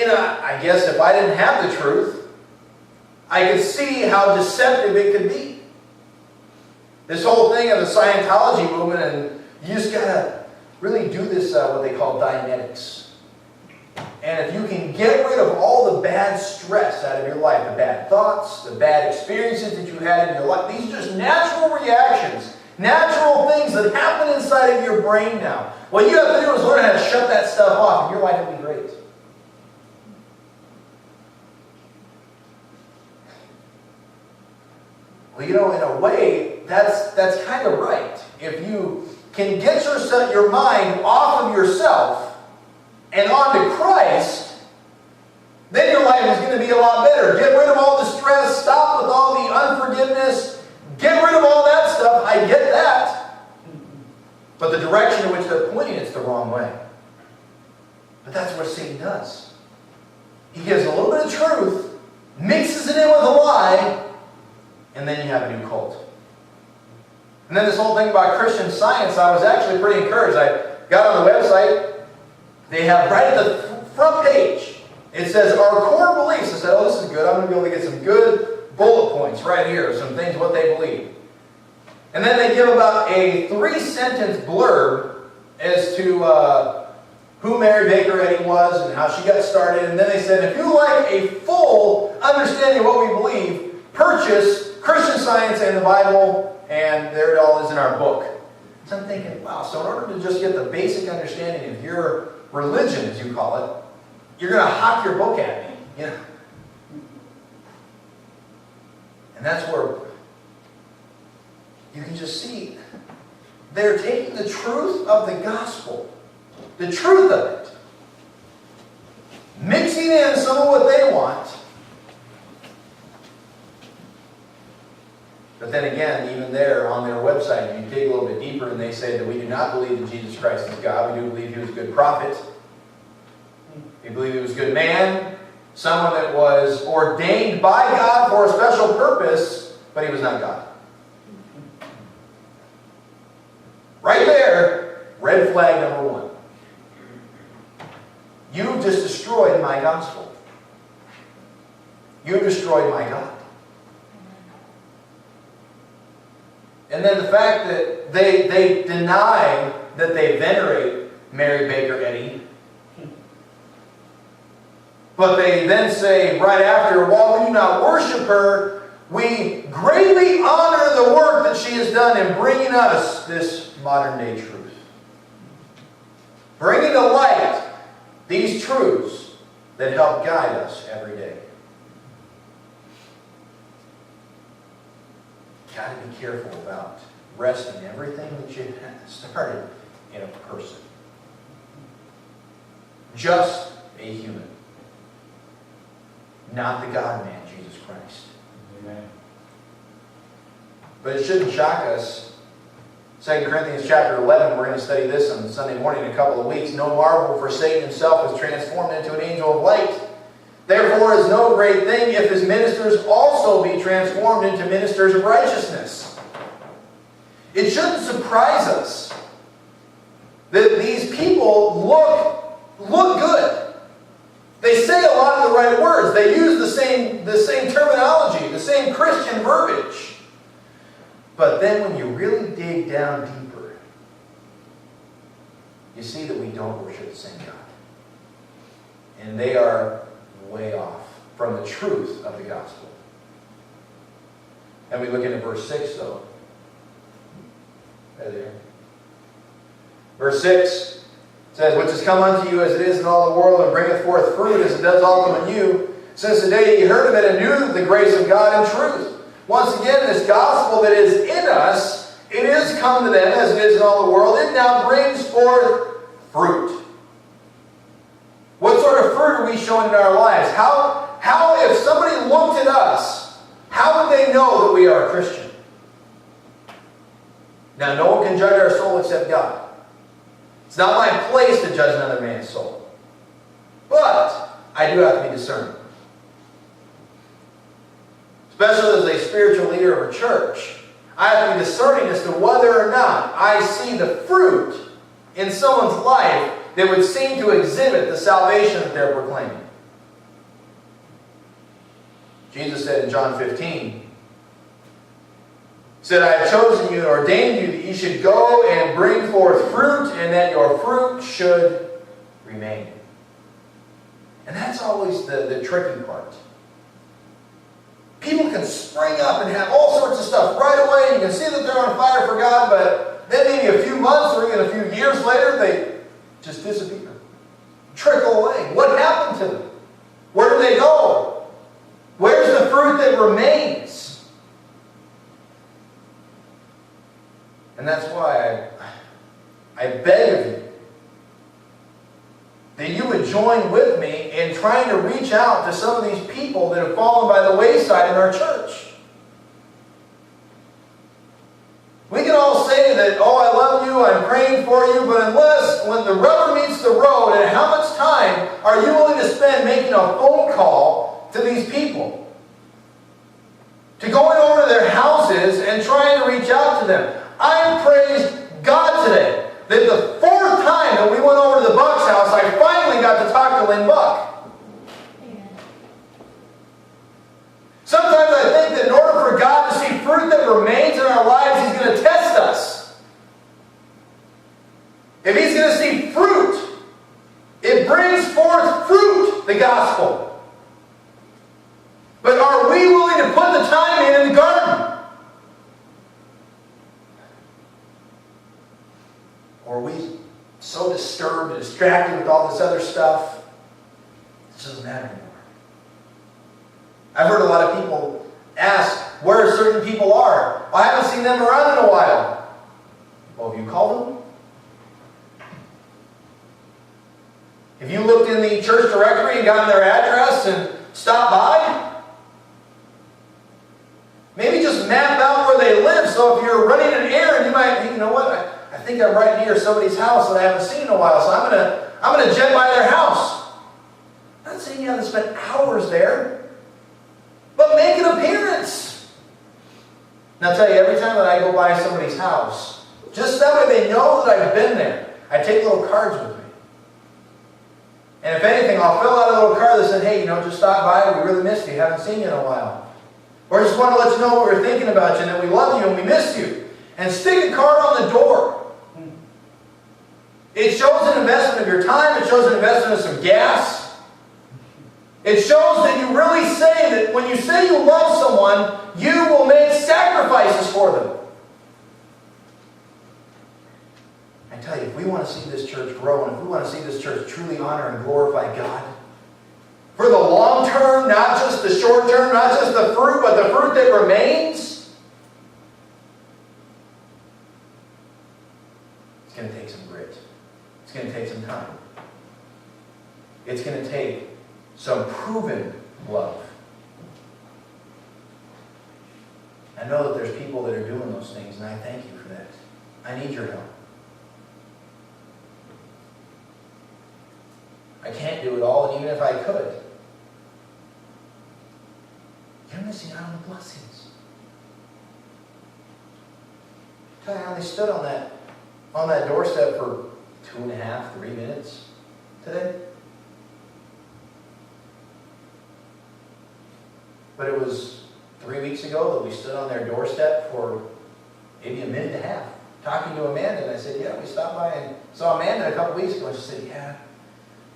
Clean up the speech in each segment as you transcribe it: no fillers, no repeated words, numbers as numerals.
I guess if I didn't have the truth, I could see how deceptive it could be. This whole thing of the Scientology movement, and you just got to really do this, what they call Dianetics. And if you can get rid of all the bad stress out of your life, the bad thoughts, the bad experiences that you had in your life, these are just natural reactions, natural things that happen inside of your brain now. What you have to do is learn how to shut that stuff off, and your life will be great. Well, in a way, that's kind of right. If you can get your mind off of yourself and onto Christ, then your life is going to be a lot better. Get rid of all the stress, stop with all the unforgiveness, get rid of all that stuff. I get that. But the direction in which they're pointing it's the wrong way. But that's what Satan does. He gives a little bit of truth, mixes it in with a lie, and then you have a new cult. And then this whole thing about Christian Science, I was actually pretty encouraged. I got on the website. They have right at the front page, it says, our core beliefs. I said, oh, this is good. I'm going to be able to get some good bullet points right here, some things, what they believe. And then they give about a 3-sentence blurb as to who Mary Baker Eddy was and how she got started. And then they said, if you like a full understanding of what we believe, purchase Christian Science and the Bible, and there it all is in our book. So I'm thinking, wow, so in order to just get the basic understanding of your religion, as you call it, you're going to hawk your book at me. And that's where you can just see they're taking the truth of the gospel, the truth of it, mixing in some of what they want. But then again, even there on their website, you dig a little bit deeper and they say that we do not believe that Jesus Christ is God. We do believe He was a good prophet. We believe He was a good man, someone that was ordained by God for a special purpose, but He was not God. Right there, red flag number 1. You've just destroyed my gospel. You've destroyed my God. And then the fact that they deny that they venerate Mary Baker Eddy, but they then say right after, while we do not worship her, we greatly honor the work that she has done in bringing us this modern day truth. Bringing to light these truths that help guide us every day. Got to be careful about resting everything that you started in a person. Just a human. Not the God-man, Jesus Christ. Amen. But it shouldn't shock us. 2 Corinthians chapter 11, we're going to study this on Sunday morning in a couple of weeks. No marvel, for Satan himself is transformed into an angel of light. Therefore is no great thing if his ministers also be transformed into ministers of righteousness. It shouldn't surprise us that these people look good. They say a lot of the right words. They use the same terminology, the same Christian verbiage. But then when you really dig down deeper, you see that we don't worship the same God. And they are way off from the truth of the gospel. And we look into verse 6, though. There. Verse 6 says, which has come unto you as it is in all the world, and bringeth forth fruit as it does also in you, since the day ye heard of it and knew the grace of God in truth. Once again, this gospel that is in us, it is come to them as it is in all the world. It now brings forth fruit. What sort of fruit are we showing in our lives? How if somebody looked at us, how would they know that we are a Christian? Now, no one can judge our soul except God. It's not my place to judge another man's soul. But I do have to be discerning. Especially as a spiritual leader of a church, I have to be discerning as to whether or not I see the fruit in someone's life that would seem to exhibit the salvation that they're proclaiming. Jesus said in John 15, said, I have chosen you and ordained you that you should go and bring forth fruit, and that your fruit should remain. And that's always the tricky part. People can spring up and have all sorts of stuff right away. You can see that they're on fire for God, but then maybe a few months or even a few years later, they just disappear. Trickle away. What happened to them? Where do they go? Where's the fruit that remains? And that's why I beg of you that you would join with me in trying to reach out to some of these people that have fallen by the wayside in our church. We can all say that, oh, I love you, I'm praying for you, but unless, when the rubber meets the road, and how much time are you willing to spend making a phone call to these people? To going over to their houses and trying to reach out to them. I praise God today that the fourth time that we went over to the Buck's house, I finally got to talk to Lynn Buck. Amen. Sometimes I think that in order for God to see fruit that remains in our lives, He's going to test us. If He's going to see fruit, it brings forth fruit, the gospel. But are we willing to put the time in the garden? Or are we so disturbed and distracted with all this other stuff, it doesn't matter anymore? I've heard a lot of people ask where certain people are. I haven't seen them around in a while. Well, have you called them? Have you looked in the church directory and gotten their address and stopped by? Maybe just map out where they live, so if you're running an errand, you might think, you know what, I think I'm right near somebody's house that I haven't seen in a while, so I'm going to jet by their house. I'm not saying you have to spend hours there, but make an appearance. And I'll tell you, every time that I go by somebody's house, just that way they know that I've been there, I take little cards with me. And if anything, I'll fill out a little card that says, hey, just stop by, we really missed you, haven't seen you in a while. Or just want to let you know what we're thinking about you and that we love you and we miss you. And stick a card on the door. It shows an investment of your time. It shows an investment of some gas. It shows that you really say that when you say you love someone, you will make sacrifices for them. I tell you, if we want to see this church grow, and if we want to see this church truly honor and glorify God, for the long term, not just the short term, not just the fruit, but the fruit that remains, it's going to take some grit. It's going to take some time. It's going to take some proven love. I know that there's people that are doing those things, and I thank you for that. I need your help. I can't do it all, and even if I could, you're missing out on the blessings. Tell you how they stood on that doorstep for 2.5, 3 minutes today. But it was 3 weeks ago that we stood on their doorstep for maybe 1.5 minutes talking to Amanda, and I said, yeah, we stopped by and saw Amanda a couple weeks ago. She said, yeah,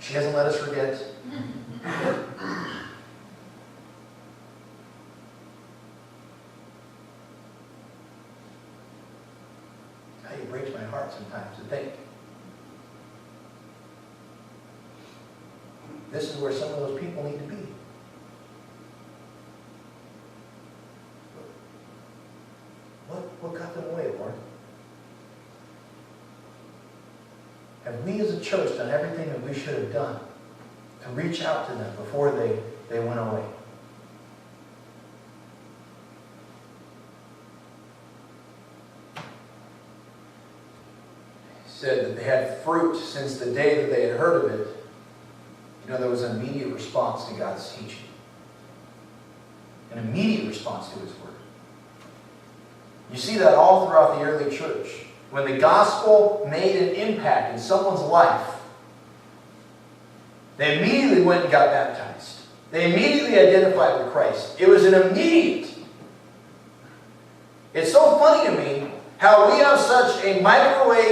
she hasn't let us forget. It breaks my heart sometimes to think this is where some of those people need to be. What got them away, Lord? Have we as a church done everything that we should have done to reach out to them before they went away? Said that they had fruit since the day that they had heard of it. There was an immediate response to God's teaching. An immediate response to His Word. You see that all throughout the early church. When the gospel made an impact in someone's life, they immediately went and got baptized. They immediately identified with Christ. It was an immediate. It's so funny to me how we have such a microwave